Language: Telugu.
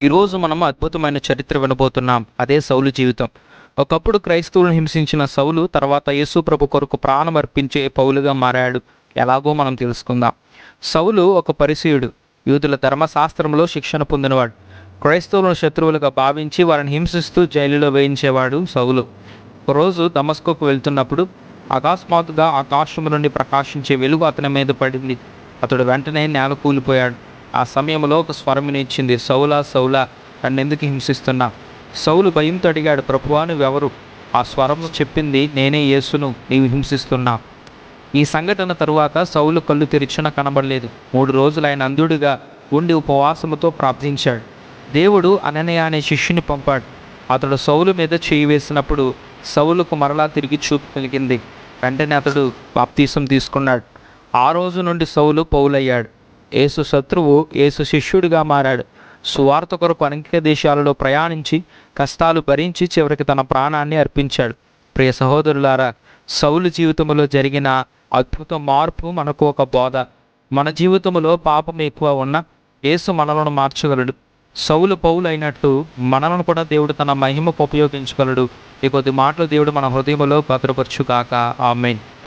ఈరోజు మనం అద్భుతమైన చరిత్ర వినబోతున్నాం. అదే సౌలు జీవితం. ఒకప్పుడు క్రైస్తవులను హింసించిన సౌలు తర్వాత యేసు ప్రభు కొరకు ప్రాణం అర్పించే పౌలుగా మారాడు. ఎలాగో మనం తెలుసుకుందాం. సౌలు ఒక పరిసయ్యుడు. యూదుల ధర్మశాస్త్రంలో శిక్షణ పొందినవాడు. క్రైస్తవులను శత్రువులుగా భావించి వారిని హింసిస్తూ జైలులో వేయించేవాడు సౌలు. ఒకరోజు దమస్కుకు వెళ్తున్నప్పుడు అకస్మాత్తుగా ఆకాశం నుండి ప్రకాశించే వెలుగు అతని మీద పడింది. అతడు వెంటనే నేల కూలిపోయాడు. ఆ సమయంలో ఒక స్వరం వినిపించింది, సౌలా సౌలా, నన్నెందుకు హింసిస్తున్నా? సౌలు భయంతో అడిగాడు, ప్రభువా నువ్వెవరు? ఆ స్వరం చెప్పింది, నేనే యేసును, నీవు హింసిస్తున్నా. ఈ సంఘటన తరువాత సౌలు కళ్ళు తెరిచిన కనబడలేదు. 3 రోజులు ఆయన అంధుడిగా ఉండి ఉపవాసముతో ప్రార్థించాడు. దేవుడు అననీయ అనే శిష్యుని పంపాడు. అతడు సౌలు మీద చేయి వేసినప్పుడు సౌలుకు మరలా తిరిగి చూపు కలిగింది. వెంటనే అతడు బాప్తీసం తీసుకున్నాడు. ఆ రోజు నుండి సౌలు పౌలయ్యాడు. యేసు శత్రువు యేసు శిష్యుడిగా మారాడు. సువార్త కొరకు అనేక దేశాలలో ప్రయాణించి కష్టాలు భరించి చివరికి తన ప్రాణాన్ని అర్పించాడు. ప్రియ సహోదరులారా, సౌలు జీవితంలో జరిగిన అద్భుత మార్పు మనకు ఒక బోధ. మన జీవితంలో పాపం ఎక్కువ ఉన్న యేసు మనలను మార్చగలడు. సౌలు పౌలు అయినట్టు మనలను కూడా దేవుడు తన మహిమకు ఉపయోగించగలడు. ఈ కొద్ది మాటలు దేవుడు మన హృదయంలో భద్రపరచుగాక. ఆమేన్.